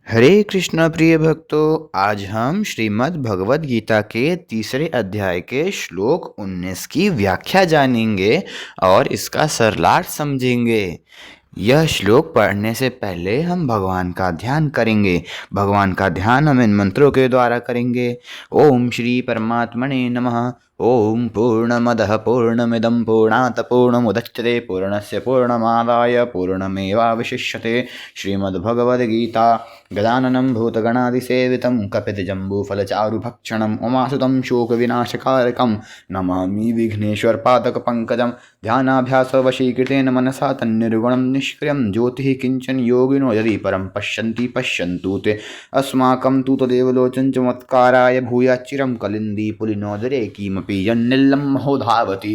हरे कृष्ण प्रिय भक्तों, आज हम श्रीमद् भगवद गीता के तीसरे अध्याय के श्लोक 19 की व्याख्या जानेंगे और इसका सरलार्थ समझेंगे। यह श्लोक पढ़ने से पहले हम भगवान का ध्यान करेंगे। भगवान का ध्यान हम इन मंत्रों के द्वारा करेंगे। ओम श्री परमात्मने नमः। ओम पूर्णमदः पूर्णमिदं पूर्णात् पूर्णमुदच्यते पूर्णस्य पूर्णमादाय पूर्णमेवावशिष्यते। श्रीमद्भगवद्गीता गजाननं भूतगणादिसेवितं कपितजम्बूफलचारुभक्षणम् उमासुतं शोकविनाशकारकं नमामि विघ्नेश्वरपादकपङ्कजं। ध्यानाभ्यासवशीकृतेन मनसा तन्निर्गुणं निष्क्रियं ज्योतिः किञ्चन योगिनो यदि परं पश्यन्ति पश्यन्तु ते अस्माकं तु तदेव लोचन चमत्काराय भूयाच्चिरं कलिन्दी पुलिनोदरे किमपि यन्निल्लं महो धावति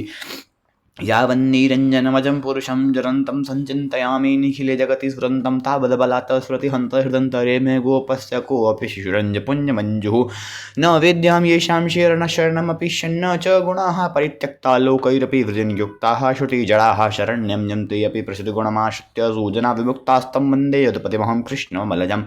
यावन्निरञ्जनमजं पुरुषं जरन्तं सञ्चिन्तयामि निखिले जगति स्फुरन्तं तावद्बलात् स्फुरतिहन्त हृदन्तरे मे गोपस्य कोऽपि शिशुरञ्जपुञ्जमञ्जुः न वेद्यां येषां शरणमपि शन्न च गुणाः परित्यक्ता लोकैरपि वृजन्युक्ताः श्रुतिजडाः शरण्यं यन्ते अपि प्रसिद्धगुणमाश्रित्य सूजना विमुक्तास्तं वन्दे यदुपतिमहं कृष्णमलजम्।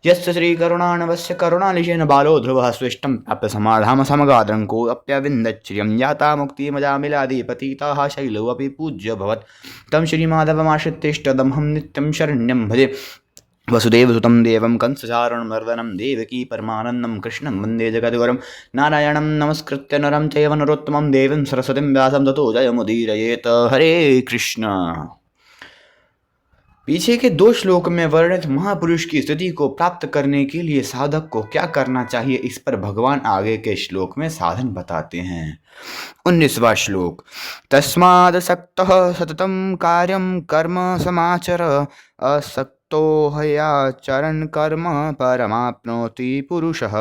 यस्य श्रीकरुणानवस्य करुणालिशेन बालो ध्रुवः स्विष्टं प्राप्य समाधाम समगादरङ्को अप्यविन्दच्छ्रियं याता मुक्तिमजामिलादिपतिताः शैलोऽपि पूज्यभवत् तं श्रीमाधवमाश्रित्येष्टदमहं नित्यं शरण्यं भजे। वसुदेवसुतं देवं कंसचारणमर्दनं देवकी परमानन्दं कृष्णं वन्दे जगद्गुरुं नारायणं नमस्कृत्य नरं चैव नरोत्तमं देवीं सरस्वतीं व्यासं ततो जयमुदीरयेत। हरे कृष्ण। पीछे के 2 श्लोक में वर्णित महापुरुष की स्थिति को प्राप्त करने के लिए साधक को क्या करना चाहिए, इस पर भगवान आगे के श्लोक में साधन बताते हैं। 19वां श्लोक। तस्मादसक्तः सततं कार्यं कर्म समाचर असक्तो ह्याचरन् कर्म परमाप्नोति पुरुषः।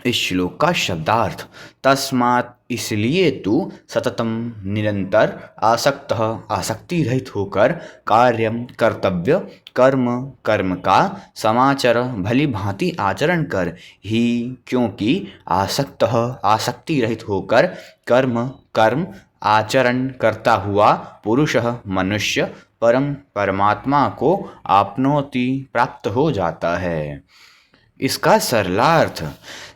इस श्लोक का शब्दार्थ। तस्मात् इसलिए तू सततम निरंतर आसक्त आसक्ति रहित होकर कार्यम कर्तव्य कर्म कर्म का समाचर भली भांति आचरण कर ही, क्योंकि आसक्त आसक्ति रहित होकर कर्म कर्म आचरण करता हुआ पुरुष मनुष्य परम परमात्मा को आपनोति प्राप्त हो जाता है। इसका सरलार्थ।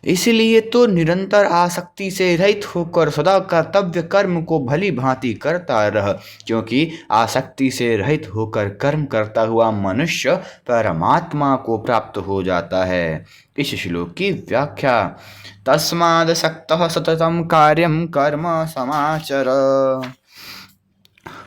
इसलिए तो निरंतर आसक्ति से रहित होकर सदा कर्तव्य कर्म को भली भांति करता रह, क्योंकि आसक्ति से रहित होकर कर्म करता हुआ मनुष्य परमात्मा को प्राप्त हो जाता है। इस श्लोक की व्याख्या। तस्मादसक्तः सततं कार्यं कर्म समाचर।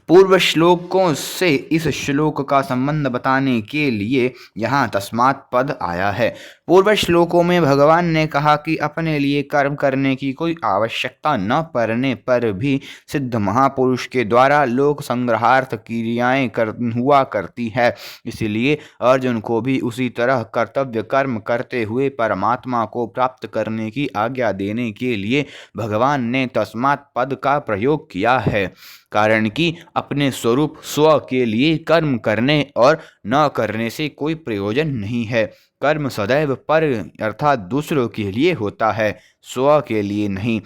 पूर्व श्लोकों से इस श्लोक का संबंध बताने के लिए यहाँ तस्मात् पद आया है। पूर्व श्लोकों में भगवान ने कहा कि अपने लिए कर्म करने की कोई आवश्यकता न पड़ने पर भी सिद्ध महापुरुष के द्वारा लोक संग्रहार्थ क्रियाएं हुआ करती है। इसलिए अर्जुन को भी उसी तरह कर्तव्य कर्म करते हुए परमात्मा को प्राप्त करने की आज्ञा देने के लिए भगवान ने तस्मात् पद का प्रयोग किया है। कारण कि अपने स्वरूप स्व के लिए कर्म करने और न करने से कोई प्रयोजन नहीं है। कर्म सदैव पर अर्थात दूसरों के लिए होता है, स्व के लिए नहीं।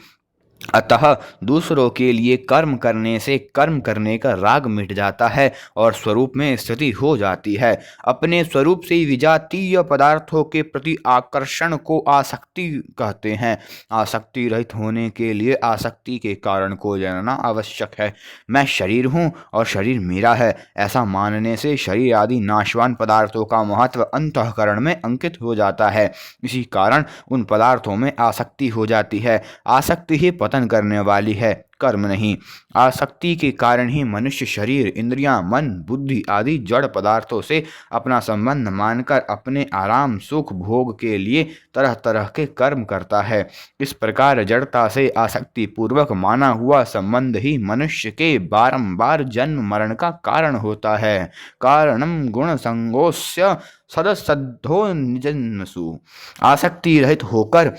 अतः दूसरों के लिए कर्म करने से कर्म करने का राग मिट जाता है और स्वरूप में स्थिति हो जाती है। अपने स्वरूप से विजातीय पदार्थों के प्रति आकर्षण को आसक्ति कहते हैं। आसक्ति रहित होने के लिए आसक्ति के कारण को जानना आवश्यक है। मैं शरीर हूँ और शरीर मेरा है, ऐसा मानने से शरीर आदि नाशवान पदार्थों का महत्व अंतःकरण में अंकित हो जाता है। इसी कारण उन पदार्थों में आसक्ति हो जाती है। आसक्ति ही पतन करने वाली है, कर्म नहीं। आसक्ति के कारण ही मनुष्य शरीर, इंद्रियां, मन, बुद्धि आदि जड़ पदार्थों से अपना संबंध मानकर अपने आराम सुख भोग के लिए तरह तरह के कर्म करता है। इस प्रकार जड़ता से आसक्ति पूर्वक माना हुआ संबंध ही मनुष्य के बारंबार जन्म मरण का कारण होता है। कारणम गुण संगोस्य सदसद्धो निजन्मसु। आसक्ति रहित होकर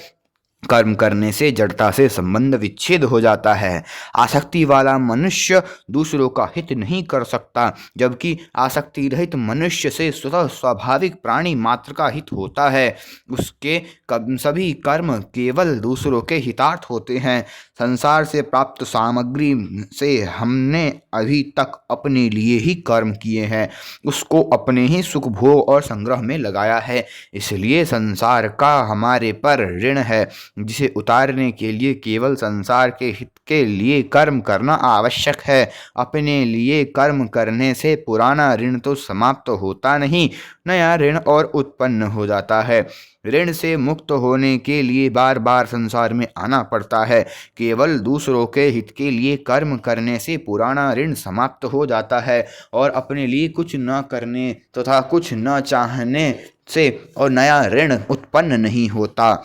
कर्म करने से जड़ता से संबंध विच्छेद हो जाता है। आसक्ति वाला मनुष्य दूसरों का हित नहीं कर सकता, जबकि आसक्ति रहित मनुष्य से स्वतः स्वाभाविक प्राणी मात्र का हित होता है। उसके सभी कर्म केवल दूसरों के हितार्थ होते हैं। संसार से प्राप्त सामग्री से हमने अभी तक अपने लिए ही कर्म किए हैं, उसको अपने ही सुख भोग और संग्रह में लगाया है। इसलिए संसार का हमारे पर ऋण है, जिसे उतारने के लिए केवल संसार के हित के लिए कर्म करना आवश्यक है। अपने लिए कर्म करने से पुराना ऋण तो समाप्त होता नहीं, नया ऋण और उत्पन्न हो जाता है। ऋण से मुक्त होने के लिए बार बार संसार में आना पड़ता है। केवल दूसरों के हित के लिए कर्म करने से पुराना ऋण समाप्त हो जाता है और अपने लिए कुछ न करने तथा कुछ न चाहने से और नया ऋण उत्पन्न नहीं होता।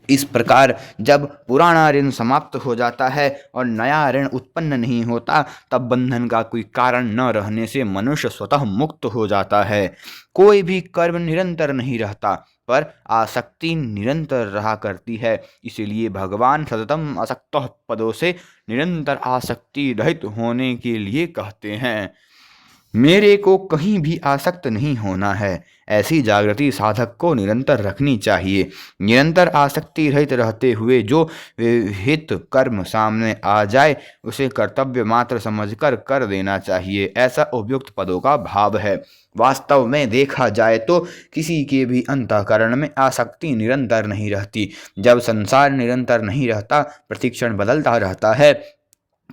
इस प्रकार जब पुराना ऋण समाप्त हो जाता है और नया ऋण उत्पन्न नहीं होता, तब बंधन का कोई कारण न रहने से मनुष्य स्वतः मुक्त हो जाता है। कोई भी कर्म निरंतर नहीं रहता, पर आसक्ति निरंतर रहा करती है। इसलिए भगवान सततम असक्तः पदों से निरंतर आसक्ति रहित होने के लिए कहते हैं। मेरे को कहीं भी आसक्त नहीं होना है, ऐसी जागृति साधक को निरंतर रखनी चाहिए। निरंतर आसक्ति रहित रहते हुए जो हित कर्म सामने आ जाए उसे कर्तव्य मात्र समझकर कर देना चाहिए, ऐसा उपयुक्त पदों का भाव है। वास्तव में देखा जाए तो किसी के भी अंतःकरण में आसक्ति निरंतर नहीं रहती। जब संसार निरंतर नहीं रहता, प्रतिक्षण बदलता रहता है,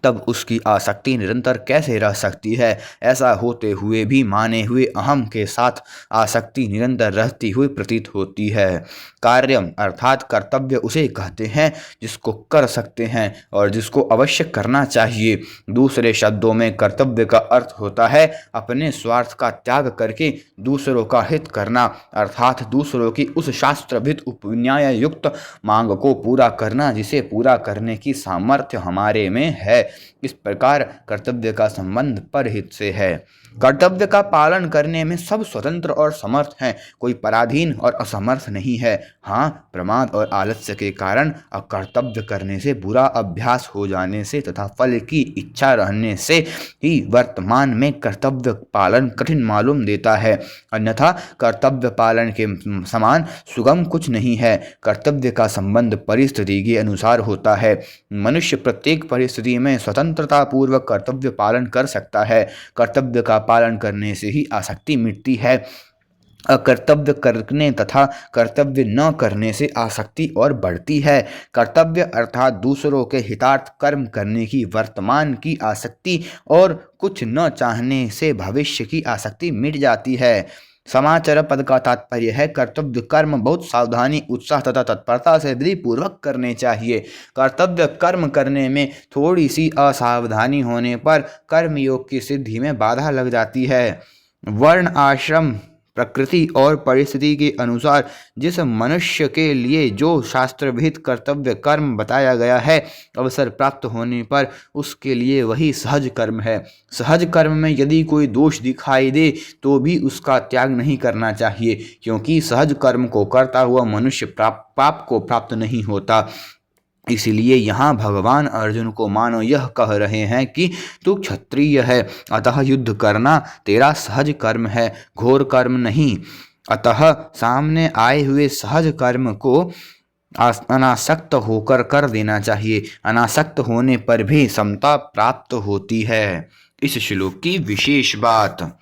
तब उसकी आसक्ति निरंतर कैसे रह सकती है। ऐसा होते हुए भी माने हुए अहम के साथ आसक्ति निरंतर रहती हुई प्रतीत होती है। कार्यम अर्थात कर्तव्य उसे कहते हैं जिसको कर सकते हैं और जिसको अवश्य करना चाहिए। दूसरे शब्दों में कर्तव्य का अर्थ होता है अपने स्वार्थ का त्याग करके दूसरों का हित करना, अर्थात दूसरों की उस शास्त्रभित उपन्याय युक्त मांग को पूरा करना जिसे पूरा करने की सामर्थ्य हमारे में है। इस प्रकार कर्तव्य का संबंध परहित से है। कर्तव्य का पालन करने में सब स्वतंत्र और समर्थ हैं, कोई पराधीन और असमर्थ नहीं है। हाँ, प्रमाद और आलस्य के कारण अकर्तव्य करने से, बुरा अभ्यास हो जाने से तथा फल की इच्छा रहने से ही वर्तमान में कर्तव्य पालन कठिन मालूम देता है, अन्यथा कर्तव्य पालन के समान सुगम कुछ नहीं है। कर्तव्य का संबंध परिस्थिति के अनुसार होता है। मनुष्य प्रत्येक परिस्थिति में स्वतंत्रता पूर्वक कर्तव्य पालन कर सकता है। कर्तव्य का पालन करने से ही आसक्ति मिटती है। अकर्तव्य करने तथा कर्तव्य न करने से आसक्ति और बढ़ती है। कर्तव्य अर्थात दूसरों के हितार्थ कर्म करने की वर्तमान की आसक्ति और कुछ न चाहने से भविष्य की आसक्ति मिट जाती है। समाचार पद का तात्पर्य है कर्तव्य कर्म बहुत सावधानी, उत्साह तथा तत्परता से विधिपूर्वक करने चाहिए। कर्तव्य कर्म करने में थोड़ी सी असावधानी होने पर कर्मयोग की सिद्धि में बाधा लग जाती है। वर्ण, आश्रम, प्रकृति और परिस्थिति के अनुसार जिस मनुष्य के लिए जो शास्त्रविहित कर्तव्य कर्म बताया गया है, अवसर प्राप्त होने पर उसके लिए वही सहज कर्म है। सहज कर्म में यदि कोई दोष दिखाई दे तो भी उसका त्याग नहीं करना चाहिए, क्योंकि सहज कर्म को करता हुआ मनुष्य पाप को प्राप्त नहीं होता। इसलिए यहाँ भगवान अर्जुन को मानो यह कह रहे हैं कि तू क्षत्रिय है, अतः युद्ध करना तेरा सहज कर्म है, घोर कर्म नहीं। अतः सामने आए हुए सहज कर्म को अनासक्त होकर कर देना चाहिए। अनासक्त होने पर भी समता प्राप्त होती है। इस श्लोक की विशेष बात,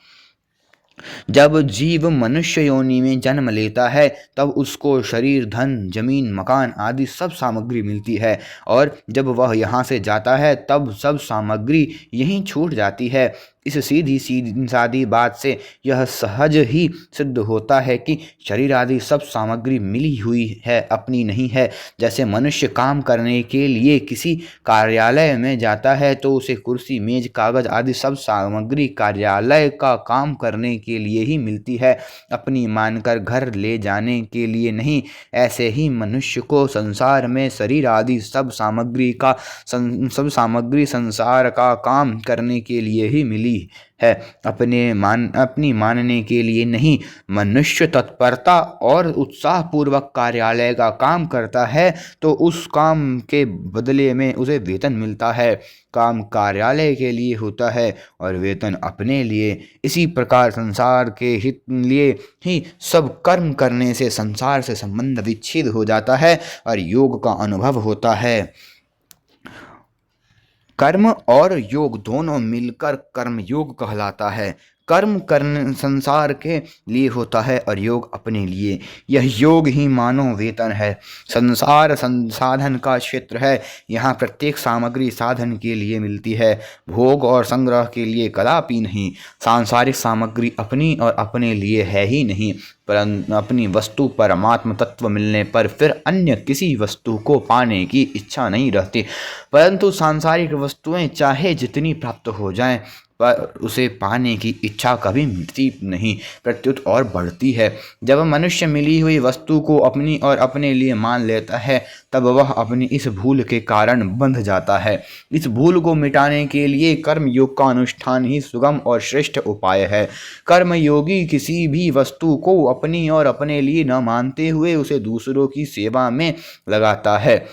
जब जीव मनुष्य योनि में जन्म लेता है तब उसको शरीर, धन, जमीन, मकान आदि सब सामग्री मिलती है, और जब वह यहाँ से जाता है तब सब सामग्री यहीं छूट जाती है। इस सीधी सादी बात से यह सहज ही सिद्ध होता है कि शरीर आदि सब सामग्री मिली हुई है, अपनी नहीं है। जैसे मनुष्य काम करने के लिए किसी कार्यालय में जाता है तो उसे कुर्सी, मेज, कागज आदि सब सामग्री कार्यालय का काम करने के लिए ही मिलती है, अपनी मानकर घर ले जाने के लिए नहीं। ऐसे ही मनुष्य को संसार में शरीर आदि सब सामग्री संसार का काम करने के लिए ही मिली है, अपनी मानने के लिए नहीं। मनुष्य तत्परता और उत्साहपूर्वक कार्यालय का काम करता है तो उस काम के बदले में उसे वेतन मिलता है। काम कार्यालय के लिए होता है और वेतन अपने लिए। इसी प्रकार संसार के हित लिए ही सब कर्म करने से संसार से संबंध विच्छेद हो जाता है और योग का अनुभव होता है। कर्म और योग दोनों मिलकर कर्म योग कहलाता है। कर्म करने संसार के लिए होता है और योग अपने लिए। यह योग ही मानो वेतन है। संसार संसाधन का क्षेत्र है। यहाँ प्रत्येक सामग्री साधन के लिए मिलती है, भोग और संग्रह के लिए कदापि नहीं। सांसारिक सामग्री अपनी और अपने लिए है ही नहीं, परंतु अपनी वस्तु परमात्म तत्व मिलने पर फिर अन्य किसी वस्तु को पाने की इच्छा नहीं रहती। परंतु सांसारिक वस्तुएं चाहे जितनी प्राप्त हो जाएं, पर उसे पाने की इच्छा कभी मिटती नहीं, प्रत्युत और बढ़ती है। जब मनुष्य मिली हुई वस्तु को अपनी और अपने लिए मान लेता है, तब वह अपनी इस भूल के कारण बंध जाता है। इस भूल को मिटाने के लिए कर्म योग का अनुष्ठान ही सुगम और श्रेष्ठ उपाय है। कर्म योगी किसी भी वस्तु को अपनी और अपने लिए न मानते हुए उसे दूसरों की सेवा में लगाता है,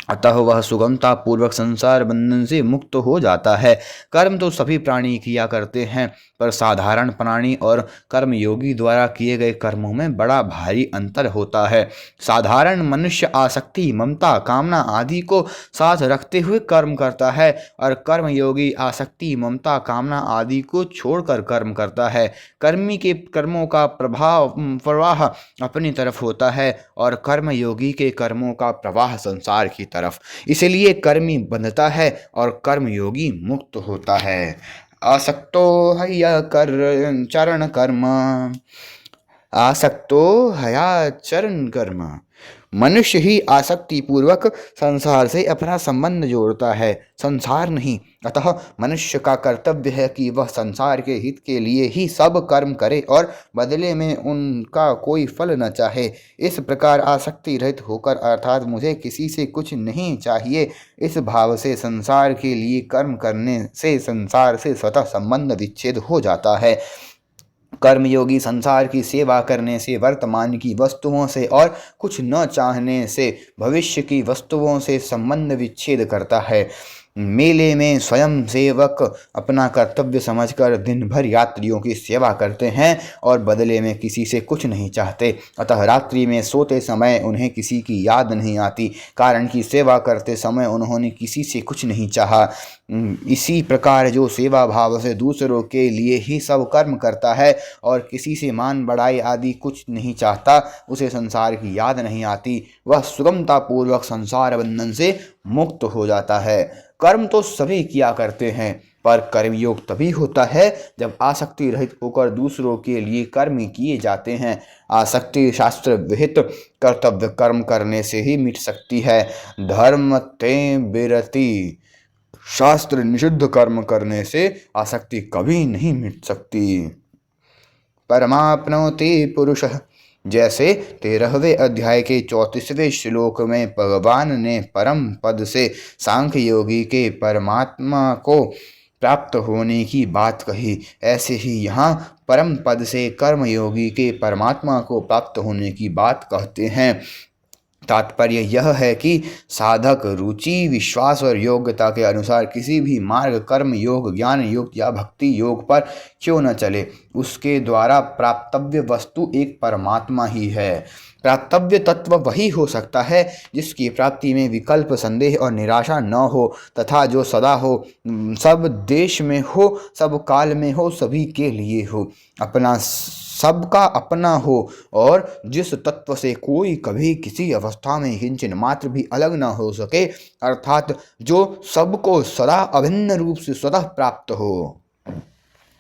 अतः वह सुगमता पूर्वक संसार बंधन से मुक्त हो जाता है। कर्म तो सभी प्राणी किया करते हैं, पर साधारण प्राणी और कर्मयोगी द्वारा किए गए कर्मों में बड़ा भारी अंतर होता है। साधारण मनुष्य आसक्ति, ममता, कामना आदि को साथ रखते हुए कर्म करता है और कर्मयोगी आसक्ति, ममता, कामना आदि को छोड़कर कर्म करता है। कर्मी के कर्मों का प्रवाह अपनी तरफ होता है और कर्मयोगी के कर्मों का प्रवाह संसार की तरफ। इसलिए कर्मी बंधता है और कर्मयोगी मुक्त होता है। आसक्तो हया कर चरण कर्म, आसक्तो हया चरण कर्म। मनुष्य ही आसक्ति पूर्वक संसार से अपना संबंध जोड़ता है, संसार नहीं। अतः मनुष्य का कर्तव्य है कि वह संसार के हित के लिए ही सब कर्म करे और बदले में उनका कोई फल न चाहे। इस प्रकार आसक्ति रहित होकर, अर्थात मुझे किसी से कुछ नहीं चाहिए, इस भाव से संसार के लिए कर्म करने से संसार से स्वतः संबंध विच्छेद हो जाता है। कर्मयोगी संसार की सेवा करने से, वर्तमान की वस्तुओं से और कुछ न चाहने से भविष्य की वस्तुओं से संबंध विच्छेद करता है। मेले में स्वयं सेवक अपना कर्तव्य समझकर दिन भर यात्रियों की सेवा करते हैं और बदले में किसी से कुछ नहीं चाहते। अतः रात्रि में सोते समय उन्हें किसी की याद नहीं आती, कारण कि सेवा करते समय उन्होंने किसी से कुछ नहीं चाहा। इसी प्रकार जो सेवा भाव से दूसरों के लिए ही सब कर्म करता है और किसी से मान बढ़ाई आदि कुछ नहीं चाहता, उसे संसार की याद नहीं आती, वह सुगमता पूर्वक संसार बंधन से मुक्त हो जाता है। कर्म तो सभी किया करते हैं, पर कर्मयोग तभी होता है जब आसक्ति रहित होकर दूसरों के लिए कर्म किए जाते हैं। आसक्ति शास्त्र विहित कर्तव्य कर्म करने से ही मिट सकती है। धर्म ते विरति, शास्त्र निषिद्ध कर्म करने से आसक्ति कभी नहीं मिट सकती। परमाप्नोति पुरुषः, जैसे 13वें अध्याय के 34वें श्लोक में भगवान ने परम पद से सांख्य योगी के परमात्मा को प्राप्त होने की बात कही, ऐसे ही यहाँ परम पद से कर्मयोगी के परमात्मा को प्राप्त होने की बात कहते हैं। तात्पर्य यह है कि साधक रुचि, विश्वास और योग्यता के अनुसार किसी भी मार्ग, कर्म योग, ज्ञान योग या भक्ति योग पर क्यों न चले, उसके द्वारा प्राप्तव्य वस्तु एक परमात्मा ही है। प्राप्तव्य तत्व वही हो सकता है जिसकी प्राप्ति में विकल्प, संदेह और निराशा न हो तथा जो सदा हो, सब देश में हो, सब काल में हो, सभी के लिए हो, अपना सबका अपना हो और जिस तत्व से कोई कभी किसी अवस्था में किंचन मात्र भी अलग न हो सके, अर्थात जो सबको सदा अभिन्न रूप से स्वतः प्राप्त हो।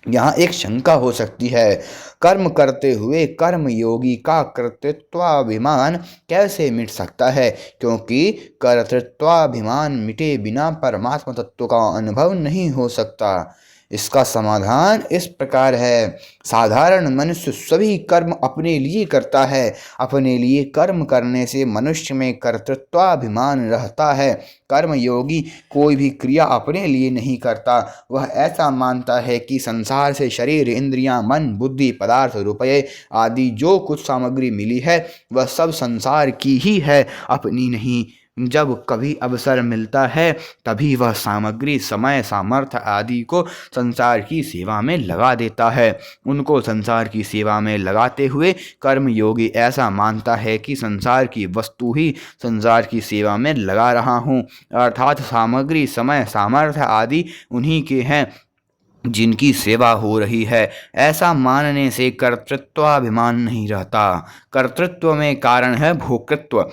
यहाँ एक शंका हो सकती है, कर्म करते हुए कर्मयोगी का कर्तृत्वाभिमान कैसे मिट सकता है, क्योंकि कर्तृत्वाभिमान मिटे बिना परमात्मा तत्व का अनुभव नहीं हो सकता। इसका समाधान इस प्रकार है। साधारण मनुष्य सभी कर्म अपने लिए करता है। अपने लिए कर्म करने से मनुष्य में कर्तृत्वाभिमान रहता है। कर्मयोगी कोई भी क्रिया अपने लिए नहीं करता। वह ऐसा मानता है कि संसार से शरीर, इंद्रियां, मन, बुद्धि, पदार्थ, रुपये आदि जो कुछ सामग्री मिली है वह सब संसार की ही है, अपनी नहीं। जब कभी अवसर मिलता है तभी वह सामग्री, समय, सामर्थ्य आदि को संसार की सेवा में लगा देता है। उनको संसार की सेवा में लगाते हुए कर्मयोगी ऐसा मानता है कि संसार की वस्तु ही संसार की सेवा में लगा रहा हूँ, अर्थात सामग्री, समय, सामर्थ्य आदि उन्हीं के हैं जिनकी सेवा हो रही है। ऐसा मानने से कर्तृत्वाभिमान नहीं रहता। कर्तृत्व में कारण है भोक्तृत्व।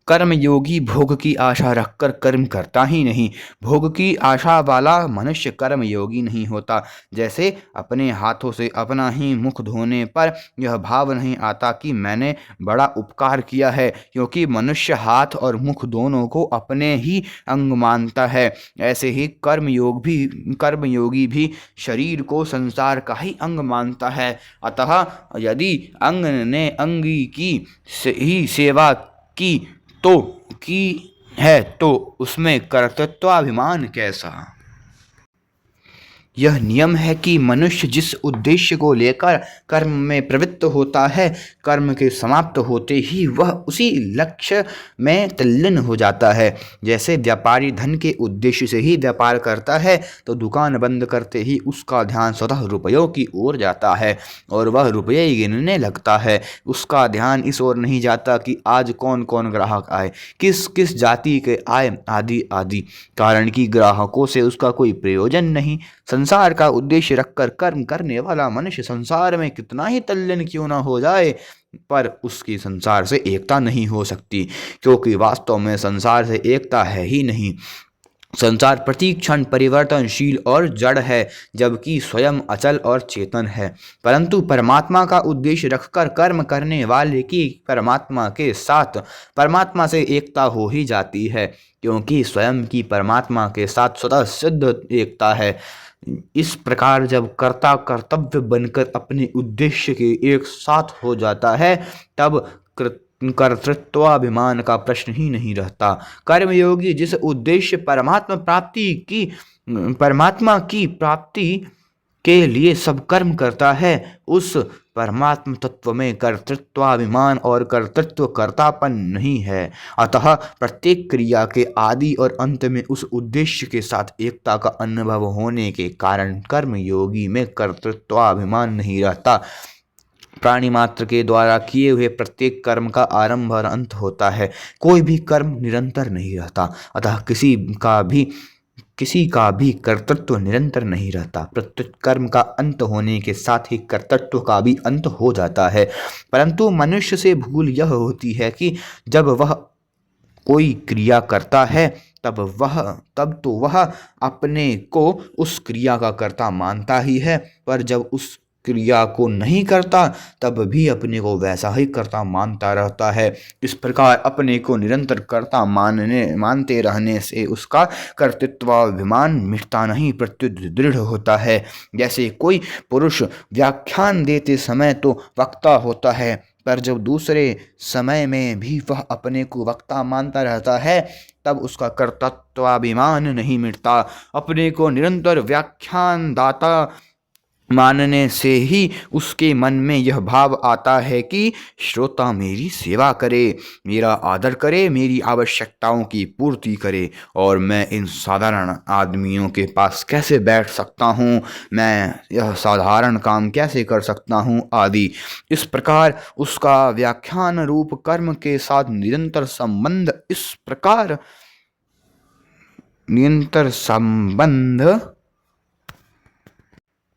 कर्मयोगी भोग की आशा रखकर कर्म करता ही नहीं। भोग की आशा वाला मनुष्य कर्मयोगी नहीं होता। जैसे अपने हाथों से अपना ही मुख धोने पर यह भाव नहीं आता कि मैंने बड़ा उपकार किया है, क्योंकि मनुष्य हाथ और मुख दोनों को अपने ही अंग मानता है। ऐसे ही कर्मयोगी भी शरीर को संसार का ही अंग मानता है। अतः यदि अंग ने अंगी की ही सेवा की है तो उसमें कर्तृत्वाभिमान कैसा। यह नियम है कि मनुष्य जिस उद्देश्य को लेकर कर्म में प्रवृत्त होता है, कर्म के समाप्त होते ही वह उसी लक्ष्य में तल्लीन हो जाता है। जैसे व्यापारी धन के उद्देश्य से ही व्यापार करता है तो दुकान बंद करते ही उसका ध्यान स्वतः रुपयों की ओर जाता है और वह रुपये गिनने लगता है। उसका ध्यान इस ओर नहीं जाता कि आज कौन कौन ग्राहक आए, किस किस जाति के आए, आदि आदि, कारण कि ग्राहकों से उसका कोई प्रयोजन नहीं। संसार का उद्देश्य रखकर कर्म करने वाला मनुष्य संसार में कितना ही तल्लीन क्यों न हो जाए, पर उसकी संसार से एकता नहीं हो सकती, क्योंकि वास्तव में संसार से एकता है ही नहीं। संसार प्रति क्षण परिवर्तनशील और जड़ है, जबकि स्वयं अचल और चेतन है। परंतु परमात्मा का उद्देश्य रखकर कर्म करने वाले की परमात्मा से एकता हो ही जाती है, क्योंकि स्वयं की परमात्मा के साथ स्वतः सिद्ध एकता है। इस प्रकार जब कर्ता कर्तव्य बनकर अपने उद्देश्य के एक साथ हो जाता है तब कर्तृत्वाभिमान का प्रश्न ही नहीं रहता। कर्मयोगी जिस उद्देश्य परमात्मा की प्राप्ति के लिए सब कर्म करता है, उस परमात्म तत्व में कर्तृत्वाभिमान और कर्तृत्व कर्तापन नहीं है। अतः प्रत्येक क्रिया के आदि और अंत में उस उद्देश्य के साथ एकता का अनुभव होने के कारण कर्मयोगी में कर्तृत्वाभिमान नहीं रहता। प्राणी मात्र के द्वारा किए हुए प्रत्येक कर्म का आरंभ और अंत होता है। कोई भी कर्म निरंतर नहीं रहता, अतः किसी का भी कर्तृत्व निरंतर नहीं रहता। प्रत्येक कर्म का अंत होने के साथ ही कर्तृत्व का भी अंत हो जाता है। परंतु मनुष्य से भूल यह होती है कि जब वह कोई क्रिया करता है तब तो वह अपने को उस क्रिया का कर्ता मानता ही है, पर जब उस क्रिया को नहीं करता तब भी अपने को वैसा ही कर्ता मानता रहता है। इस प्रकार अपने को निरंतर कर्ता मानते रहने से उसका कर्तृत्वाभिमान मिटता नहीं, प्रत्युत दृढ़ होता है। जैसे कोई पुरुष व्याख्यान देते समय तो वक्ता होता है, पर जब दूसरे समय में भी वह अपने को वक्ता मानता रहता है तब उसका कर्तृत्वाभिमान नहीं मिटता। अपने को निरंतर व्याख्यानदाता मानने से ही उसके मन में यह भाव आता है कि श्रोता मेरी सेवा करे, मेरा आदर करे, मेरी आवश्यकताओं की पूर्ति करे, और मैं इन साधारण आदमियों के पास कैसे बैठ सकता हूँ, मैं यह साधारण काम कैसे कर सकता हूँ, आदि। इस प्रकार उसका व्याख्यान रूप कर्म के साथ निरंतर संबंध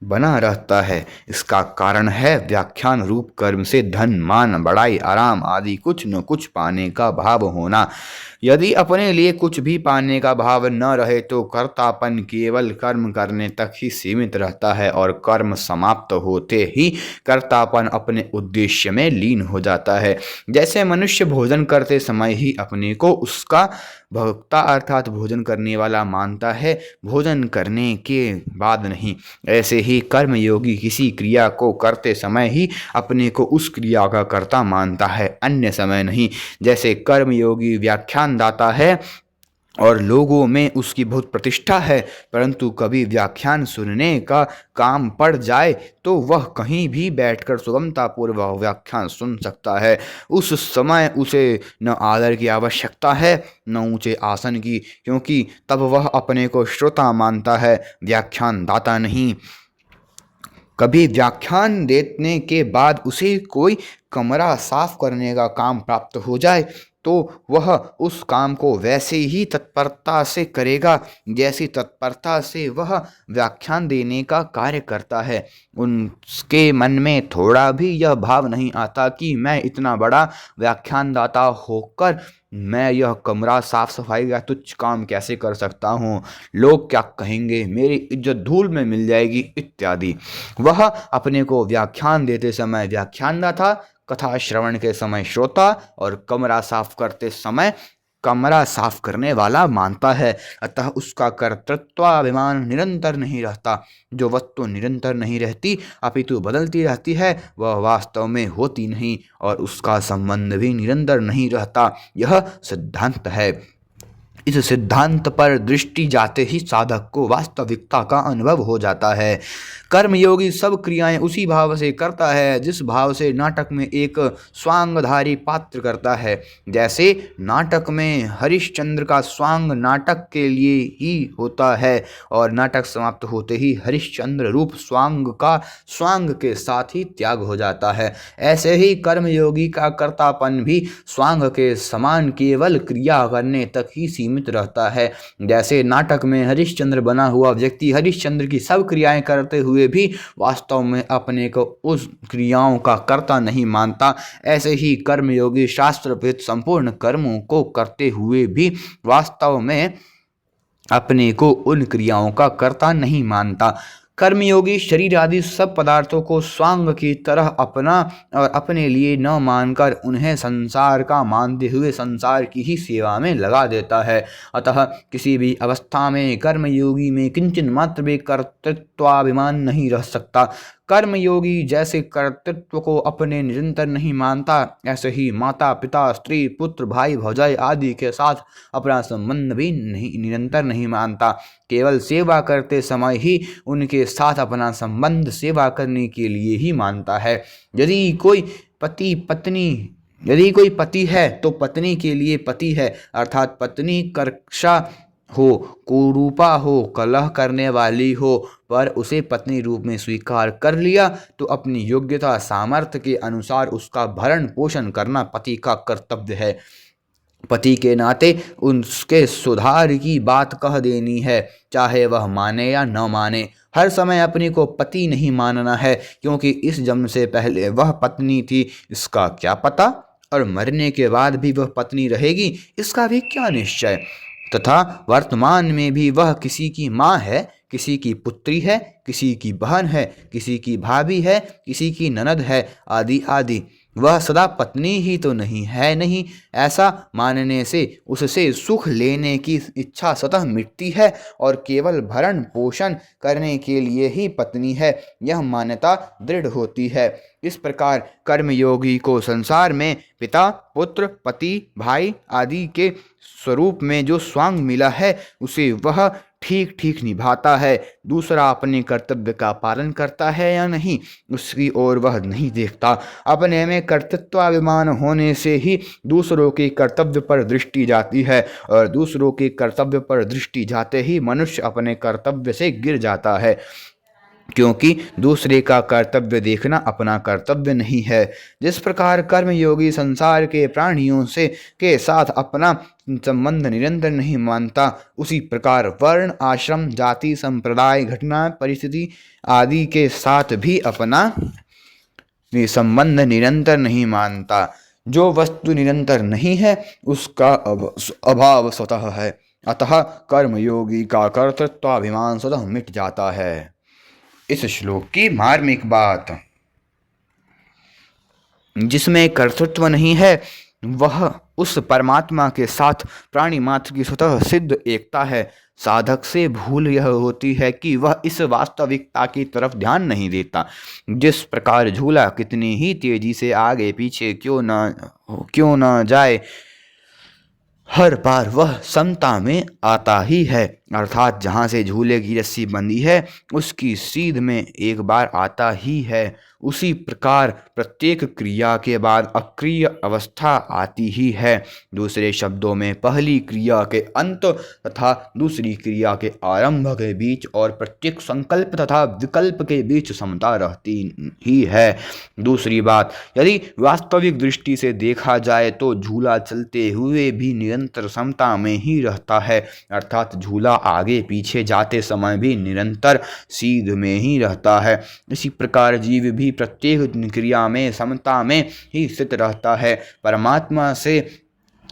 बना रहता है। इसका कारण है व्याख्यान रूप कर्म से धन, मान, बड़ाई, आराम आदि कुछ न कुछ पाने का भाव होना। यदि अपने लिए कुछ भी पाने का भाव न रहे तो कर्तापन केवल कर्म करने तक ही सीमित रहता है और कर्म समाप्त होते ही कर्तापन अपने उद्देश्य में लीन हो जाता है। जैसे मनुष्य भोजन करते समय ही अपने को उसका भोक्ता अर्थात भोजन करने वाला मानता है, भोजन करने के बाद नहीं, ऐसे ही कर्मयोगी किसी क्रिया को करते समय ही अपने को उस क्रिया का कर्ता मानता है, अन्य समय नहीं। जैसे कर्मयोगी व्याख्यान दाता है और लोगों में उसकी बहुत प्रतिष्ठा है, परंतु कभी व्याख्यान सुनने का काम पड़ जाए तो वह कहीं भी बैठकर सुगमतापूर्वक व्याख्यान सुन सकता है। उस समय उसे न आदर की आवश्यकता है न ऊंचे आसन की, क्योंकि तब वह अपने को श्रोता मानता है, व्याख्यान दाता नहीं। कभी व्याख्यान देने के बाद उसे कोई कमरा साफ करने का काम प्राप्त हो जाए तो वह उस काम को वैसे ही तत्परता से करेगा जैसी तत्परता से वह व्याख्यान देने का कार्य करता है। उसके मन में थोड़ा भी यह भाव नहीं आता कि मैं इतना बड़ा व्याख्यानदाता होकर मैं यह कमरा साफ सफाई का तुच्छ काम कैसे कर सकता हूँ, लोग क्या कहेंगे, मेरी इज्जत धूल में मिल जाएगी इत्यादि। वह अपने को व्याख्यान देते समय व्याख्यानदाता, कथा श्रवण के समय श्रोता और कमरा साफ करते समय कमरा साफ करने वाला मानता है। अतः उसका कर्तृत्वाभिमान निरंतर नहीं रहता। जो वस्तु निरंतर नहीं रहती अपितु बदलती रहती है वह वास्तव में होती नहीं और उसका संबंध भी निरंतर नहीं रहता। यह सिद्धांत है। इस सिद्धांत पर दृष्टि जाते ही साधक को वास्तविकता का अनुभव हो जाता है। कर्मयोगी सब क्रियाएं उसी भाव से करता है जिस भाव से नाटक में एक स्वांगधारी पात्र करता है। जैसे नाटक में हरिश्चंद्र का स्वांग नाटक के लिए ही होता है और नाटक समाप्त होते ही हरिश्चंद्र रूप स्वांग का स्वांग के साथ ही त्याग हो जाता है, ऐसे ही कर्मयोगी का कर्तापन भी स्वांग के समान केवल क्रिया करने तक ही सीमित रहता है। जैसे नाटक में हरिश्चंद्र बना हुआ व्यक्ति हरिश्चंद्र की सब क्रियाएं करते हुए भी वास्तव में अपने को उस क्रियाओं का कर्ता नहीं मानता, ऐसे ही कर्मयोगी शास्त्रविहित संपूर्ण कर्मों को करते हुए भी वास्तव में अपने को उन क्रियाओं का कर्ता नहीं मानता। कर्मयोगी शरीर आदि सब पदार्थों को स्वांग की तरह अपना और अपने लिए न मानकर उन्हें संसार का मानते हुए संसार की ही सेवा में लगा देता है। अतः किसी भी अवस्था में कर्मयोगी में किंचन मात्र भी कर्तृत्वाभिमान नहीं रह सकता। कर्मयोगी जैसे कर्तृत्व को अपने निरंतर नहीं मानता, ऐसे ही माता पिता स्त्री पुत्र भाई भौजाई आदि के साथ अपना संबंध भी निरंतर नहीं मानता। केवल सेवा करते समय ही उनके साथ अपना संबंध सेवा करने के लिए ही मानता है। यदि कोई पति है तो पत्नी के लिए पति है, अर्थात पत्नी कर्कशा हो, कुरूपा हो, कलह करने वाली हो, पर उसे पत्नी रूप में स्वीकार कर लिया तो अपनी योग्यता सामर्थ्य के अनुसार उसका भरण पोषण करना पति का कर्तव्य है। पति के नाते उसके सुधार की बात कह देनी है, चाहे वह माने या न माने। हर समय अपने को पति नहीं मानना है, क्योंकि इस जन्म से पहले वह पत्नी थी इसका क्या पता, और मरने के बाद भी वह पत्नी रहेगी इसका भी क्या निश्चय। तथा वर्तमान में भी वह किसी की माँ है, किसी की पुत्री है, किसी की बहन है, किसी की भाभी है, किसी की ननद है आदि आदि। वह सदा पत्नी ही तो नहीं है नहीं, ऐसा मानने से उससे सुख लेने की इच्छा स्वतः मिटती है और केवल भरण पोषण करने के लिए ही पत्नी है, यह मान्यता दृढ़ होती है। इस प्रकार कर्मयोगी को संसार में पिता पुत्र पति भाई आदि के स्वरूप में जो स्वांग मिला है उसे वह ठीक ठीक निभाता है। दूसरा अपने कर्तव्य का पालन करता है या नहीं उसकी ओर वह नहीं देखता। अपने में कर्तृत्वाभिमान होने से ही दूसरों के कर्तव्य पर दृष्टि जाती है और दूसरों के कर्तव्य पर दृष्टि जाते ही मनुष्य अपने कर्तव्य से गिर जाता है। क्योंकि दूसरे का कर्तव्य देखना अपना कर्तव्य नहीं है। जिस प्रकार कर्मयोगी संसार के प्राणियों से के साथ अपना संबंध निरंतर नहीं मानता, उसी प्रकार वर्ण, आश्रम, जाति, संप्रदाय, घटना, परिस्थिति आदि के साथ भी अपना संबंध निरंतर नहीं मानता। जो वस्तु निरंतर नहीं है उसका अभाव स्वतः है। अतः कर्मयोगी का कर्तृत्वाभिमान स्वतः मिट जाता है। इस श्लोक की मार्मिक बात, जिसमें कर्तृत्व नहीं है वह उस परमात्मा के साथ प्राणी मात्र की स्वतः सिद्ध एकता है। साधक से भूल यह होती है कि वह इस वास्तविकता की तरफ ध्यान नहीं देता। जिस प्रकार झूला कितनी ही तेजी से आगे पीछे क्यों न जाए, हर बार वह समता में आता ही है, अर्थात जहाँ से झूले की रस्सी बंधी है उसकी सीध में एक बार आता ही है। उसी प्रकार प्रत्येक क्रिया के बाद अक्रिय अवस्था आती ही है। दूसरे शब्दों में पहली क्रिया के अंत तथा दूसरी क्रिया के आरंभ के बीच और प्रत्येक संकल्प तथा विकल्प के बीच समता रहती ही है। दूसरी बात, यदि वास्तविक दृष्टि से देखा जाए तो झूला चलते हुए भी निरंतर समता में ही रहता है, अर्थात झूला आगे पीछे जाते समय भी निरंतर सीध में ही रहता है। इसी प्रकार जीव भी प्रत्येक क्रिया में समता में ही स्थित रहता है। परमात्मा से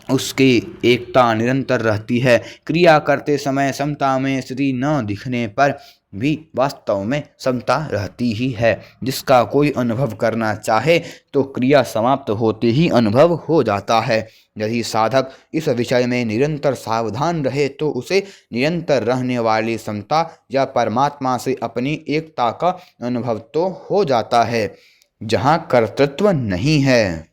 उसकी एकता निरंतर रहती है। क्रिया करते समय समता में स्थिति न दिखने पर भी वास्तव में समता रहती ही है। जिसका कोई अनुभव करना चाहे तो क्रिया समाप्त होते ही अनुभव हो जाता है। यदि साधक इस विषय में निरंतर सावधान रहे तो उसे निरंतर रहने वाली समता या परमात्मा से अपनी एकता का अनुभव तो हो जाता है। जहाँ कर्तृत्व नहीं है,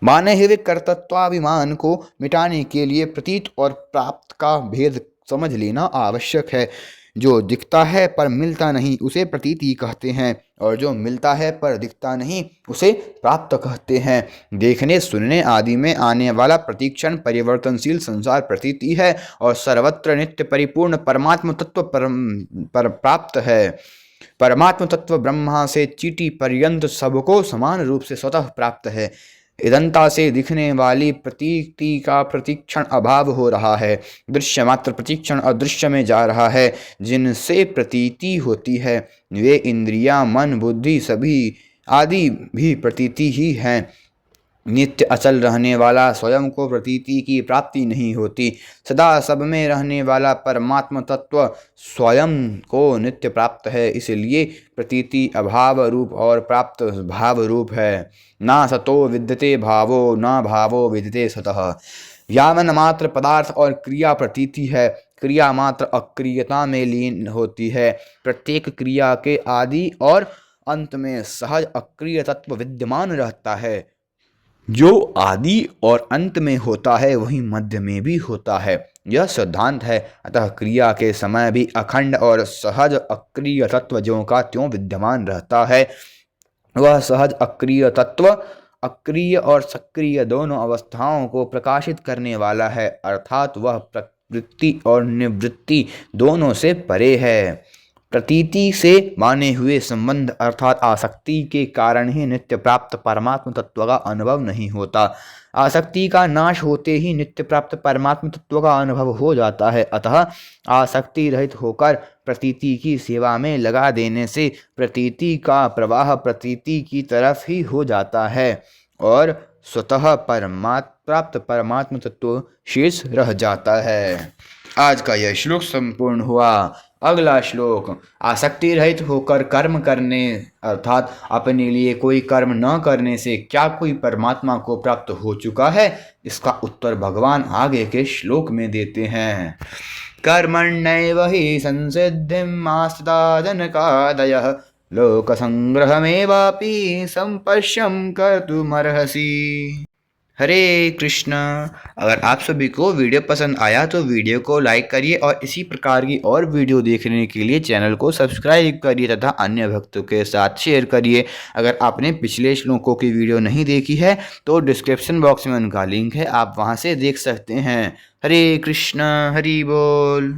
माने हुए कर्तृत्वाभिमान को मिटाने के लिए प्रतीत और प्राप्त का भेद समझ लेना आवश्यक है। जो दिखता है पर मिलता नहीं उसे प्रतीति कहते हैं, और जो मिलता है पर दिखता नहीं उसे प्राप्त कहते हैं। देखने सुनने आदि में आने वाला प्रतीक्षण परिवर्तनशील संसार प्रतीति है और सर्वत्र नित्य परिपूर्ण परमात्म तत्व पर प्राप्त है। परमात्म तत्व ब्रह्मा से चीटी पर्यंत सबको समान रूप से स्वतः प्राप्त है। इदंता से दिखने वाली प्रतीति का प्रतीक्षण अभाव हो रहा है। दृश्य मात्र प्रतीक्षण अदृश्य में जा रहा है। जिनसे प्रतीति होती है वे इंद्रियां, मन, बुद्धि सभी आदि भी प्रतीति ही हैं। नित्य अचल रहने वाला स्वयं को प्रतीति की प्राप्ति नहीं होती। सदा सब में रहने वाला परमात्म तत्व स्वयं को नित्य प्राप्त है, इसलिए प्रतीति अभाव रूप और प्राप्त भाव रूप है। ना सतो विद्यते भावो ना भावो विद्यते सतः। व्यामन मात्र पदार्थ और क्रिया प्रतीति है। क्रिया मात्र अक्रियता में लीन होती है। प्रत्येक क्रिया के आदि और अंत में सहज अक्रिय तत्व विद्यमान रहता है। जो आदि और अंत में होता है वही मध्य में भी होता है, यह सिद्धांत है। अतः क्रिया के समय भी अखंड और सहज अक्रिय तत्व ज्यों का त्यों विद्यमान रहता है। वह सहज अक्रिय तत्व अक्रिय और सक्रिय दोनों अवस्थाओं को प्रकाशित करने वाला है, अर्थात वह प्रवृत्ति और निवृत्ति दोनों से परे है। प्रतीति से माने हुए संबंध अर्थात आसक्ति के कारण ही नित्य प्राप्त परमात्म तत्व का अनुभव नहीं होता। आसक्ति का नाश होते ही नित्य प्राप्त परमात्म तत्व का अनुभव हो जाता है। अतः आसक्ति रहित होकर प्रतीति की सेवा में लगा देने से प्रतीति का प्रवाह प्रतीति की तरफ ही हो जाता है और स्वतः प्राप्त परमात्म तत्व शेष रह जाता है। आज का यह श्लोक संपूर्ण हुआ। अगला श्लोक, आसक्ति रहित होकर कर्म करने अर्थात अपने लिए कोई कर्म न करने से क्या कोई परमात्मा को प्राप्त हो चुका है? इसका उत्तर भगवान आगे के श्लोक में देते हैं। कर्मण्यैव हि संसिद्धिम् आस्थिता जनकादयः लोक संग्रहमेवापि संपश्यं कर्तुमर्हसि। हरे कृष्ण। अगर आप सभी को वीडियो पसंद आया तो वीडियो को लाइक करिए और इसी प्रकार की और वीडियो देखने के लिए चैनल को सब्सक्राइब करिए तथा अन्य भक्तों के साथ शेयर करिए। अगर आपने पिछले श्लोकों की वीडियो नहीं देखी है तो डिस्क्रिप्शन बॉक्स में उनका लिंक है, आप वहां से देख सकते हैं। हरे कृष्ण, हरि बोल।